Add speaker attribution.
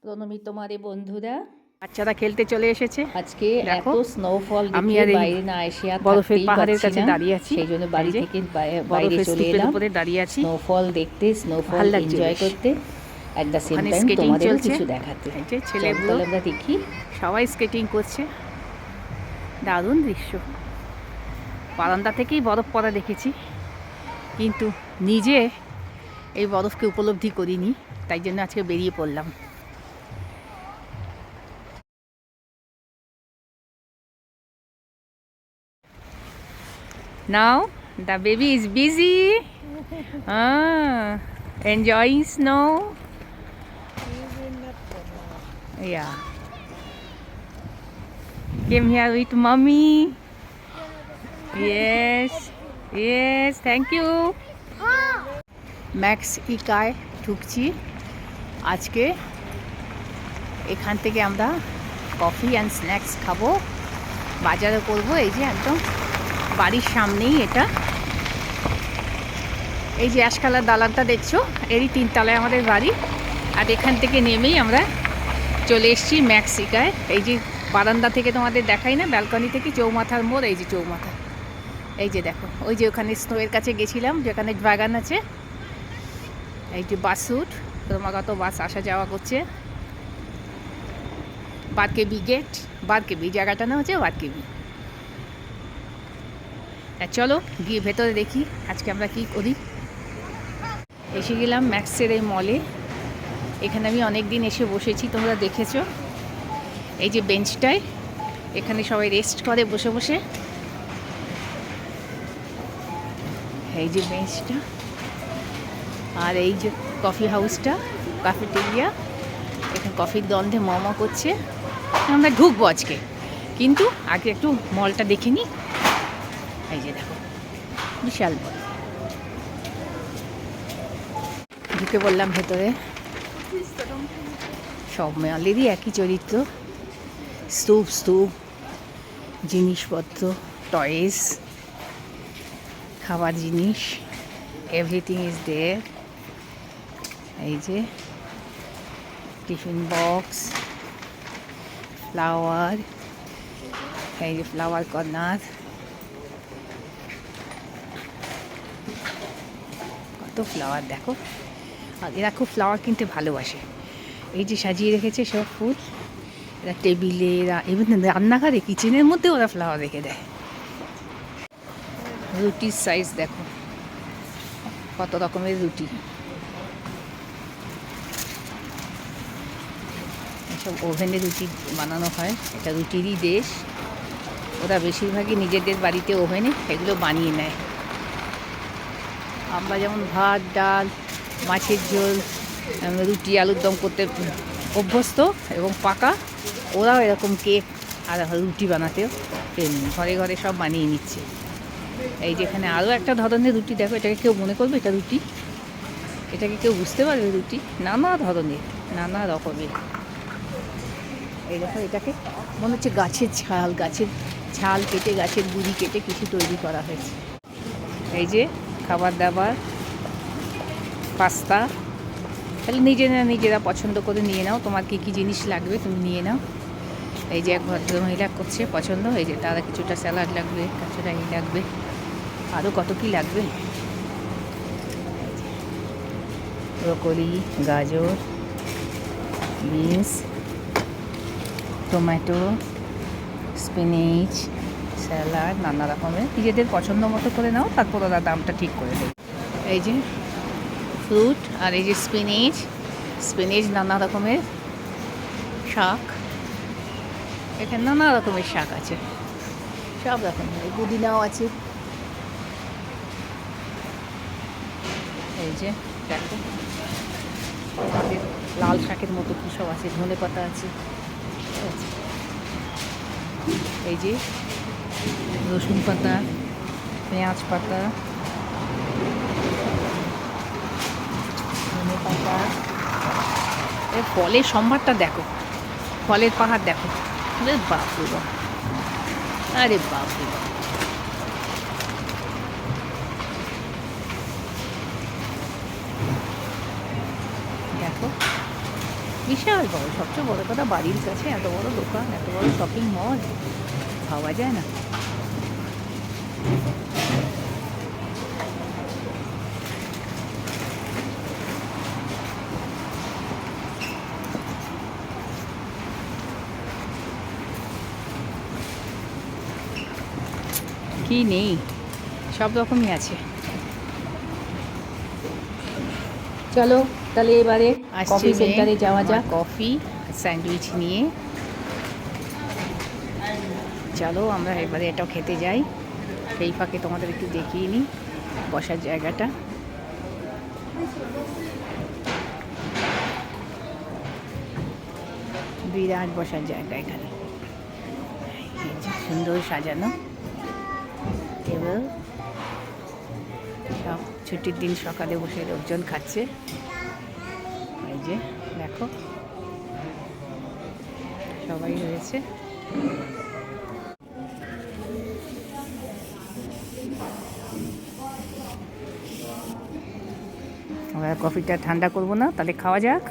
Speaker 1: প্রণমী তোমারে বন্ধুরা।
Speaker 2: বাচ্চারা খেলতে চলে এসেছে।
Speaker 1: আজকে
Speaker 2: দেখো,
Speaker 1: এত স্নোফল
Speaker 2: আমি
Speaker 1: দেখে
Speaker 2: আর এই
Speaker 1: বাইরে না এসে আর
Speaker 2: বরফের
Speaker 1: থাকতেই
Speaker 2: পাহাড়ের
Speaker 1: পারছি
Speaker 2: কাছে
Speaker 1: না,
Speaker 2: দাঁড়িয়ে আছি।
Speaker 1: সেই জন্য
Speaker 2: এই
Speaker 1: বাড়ি
Speaker 2: যে
Speaker 1: থেকে বাইরে
Speaker 2: বরফের
Speaker 1: চলে
Speaker 2: স্তূপের
Speaker 1: এলাম
Speaker 2: উপরে দাঁড়িয়ে আছি,
Speaker 1: স্নোফল দেখতে, স্নোফল
Speaker 2: ভাল লাগছে
Speaker 1: এনজয়
Speaker 2: বেশ।
Speaker 1: করতে, অ্যাট দ্য সেম
Speaker 2: ওখানে
Speaker 1: টাইম
Speaker 2: স্কেটিং
Speaker 1: তোমাদেরও
Speaker 2: চলছে,
Speaker 1: কিছু দেখাতে।
Speaker 2: এই যে
Speaker 1: চলো
Speaker 2: ছেলেগুলো
Speaker 1: তাহলে আমরা দেখি।
Speaker 2: সবাই স্কেটিং করছে, দারুণ দৃশ্য। বারান্দা থেকেই বরফ পড়া দেখেছি, কিন্তু নিজে এই বরফকে উপলব্ধি করিনি, তাই জন্য আজকে বেরিয়ে পড়লাম। Now the baby is busy, enjoying snow. Yeah. Came here with mommy. Yes. Yes, thank you. Max ইকায় ঢুকছি আজকে। এখান থেকে আমরা কফি অ্যান্ড স্ন্যাক্স খাবো, বাজারে করবো। এই যে একদম বাড়ির সামনেই এটা, এই যে অ্যাশ কালার দালানটা দেখছো, এরই 3 তলায় আমাদের বাড়ি। আর এখান থেকে নেমেই আমরা চলে এসেছি ম্যাক্স ইকায়। এই যে বারান্দা থেকে তোমাদের দেখাই না, ব্যালকনি থেকে চৌমাথার মোড়, এই যে চৌমাথা। এই যে দেখো, ওই যে ওখানে স্নোয়ের কাছে গেছিলাম যেখানে ড্রাগন আছে। এই যে বাস রুট, ক্রমাগত বাস আসা যাওয়া করছে। বারকেবি গেট, বারকেবি জায়গাটা না হচ্ছে বারকেবি। চলো গিয়ে ভেতরে দেখি আজকে আমরা কি করি। এসে গেলাম ম্যাক্সের এই মলে। এখানে আমি অনেক দিন এসে বসেছি, তোমরা দেখেছো। এই যে বেঞ্চটায় এখানে সবাই রেস্ট করে বসে বসে। এই যে বেঞ্চটা, আর এই যে কফি হাউসটা, ক্যাফেটেরিয়া। এখানে কফির গন্ধে মম করছে। আমরা ঢুকবো আজকে, কিন্তু আগে একটু মলটা দেখে নিই। এই যে দেখো, বিশাল মল। ঢুকে বললাম ভেতরে। সব মলেরই একই চরিত্র, স্তূপ স্তূপ, জিনিসপত্র, টয়েস, খাবার জিনিস, এভরিথিং ইজ দেয়ার। এই যে টিফিন বক্স, ফ্লাওয়ার, এই যে ফ্লাওয়ার কর্নার, কত ফ্লাওয়ার দেখো। আর এরা খুব ফ্লাওয়ার কিনতে ভালোবাসে। এই যে সাজিয়ে রেখেছে সব ফুল, এরা টেবিলে, এরা ইভেন রান্নাঘরে কিচেনের মধ্যে ওরা ফ্লাওয়ার রেখে দেয়। রুটির সাইজ দেখো, কত রকমের রুটি। এসব ওভেনে রুটি বানানো হয়, এটা রুটিরই দেশ। ওরা বেশিরভাগই নিজেদের বাড়িতে ওভেনে এগুলো বানিয়ে নেয়। আমরা যেমন ভাত, ডাল, মাছের ঝোল, রুটি, আলুর দম করতে অভ্যস্ত এবং পাকা, ওরাও এরকম কেক আর রুটি বানাতেও তেমনি ঘরে ঘরে সব বানিয়ে নিচ্ছে। এই যেখানে আরও একটা ধরনের রুটি দেখো, এটাকে কেউ মনে করবে এটা রুটি? এটাকে কেউ বুঝতে পারবে রুটি? নানা ধরনের, নানা রকমের। এই দেখো, এটাকে মনে হচ্ছে গাছের ছাল কেটে, গাছের গুঁড়ি কেটে কিছু তৈরি করা হয়েছে। এই যে খাবার দাবার, পাস্তা, তাহলে নিজেরা পছন্দ করে নিয়ে নাও, তোমার কী কী জিনিস লাগবে তুমি নিয়ে নাও। এই যে এক ভদ্রমহিলা করছে পছন্দ। এই যে তারা কিছুটা স্যালাড লাগবে, কিছুটা এই লাগবে, আরও কত কী লাগবে। ব্রোকলি, গাজর, বিনস, টমেটো, স্পিনিচ, স্যালাড, নানা রকমের নিজেদের পছন্দ মতো করে নাও, তারপর ওরা দামটা ঠিক করে দেবে। এই যে ফ্রুট, আর এই যে স্পিনিচ, নানা রকমের শাক। এখানে নানা রকমের শাক আছে, সব রকমের, পুদিনাও আছে। এই যে দেখো, লাল শাকের মতো কী সব আছে, ধনে পাতা আছে। এই যে রসুন পাতা, পেঁয়াজ পাতা, ধনে পাতা। এর ফলের সম্ভারটা দেখো, ফলের পাহাড় দেখো। আরে বাপ রে বাপ, আরে বাপ রে বাপ। দেখো বিশাল বড়, সবচেয়ে বড় কথা বাড়ির কাছে এত বড় দোকান, এত বড় শপিং মল ভাবা যায় না। কি নেই, সব রকমই আছে।
Speaker 1: চলো তাহলে এবারে
Speaker 2: আসছে
Speaker 1: কফি
Speaker 2: মেয়ে,
Speaker 1: সেন্টারে যাওয়া
Speaker 2: আমার
Speaker 1: যাক।
Speaker 2: কফি স্যান্ডউইচ নিয়ে। চলো আমরা এবারে এটাও খেতে যাই, সেই ফাঁকে তোমাদের একটু দেখিয়ে নিই বসার জায়গাটা। বিরাট বসার জায়গা এখানে, এই যে সুন্দর সাজানো টেবিল, সব ছুটির দিন সকালে বসে লোকজন খাচ্ছে। এই যে দেখো সবাই রয়েছে। আমরা কফিটা ঠান্ডা করবো না, তাহলে খাওয়া যাক।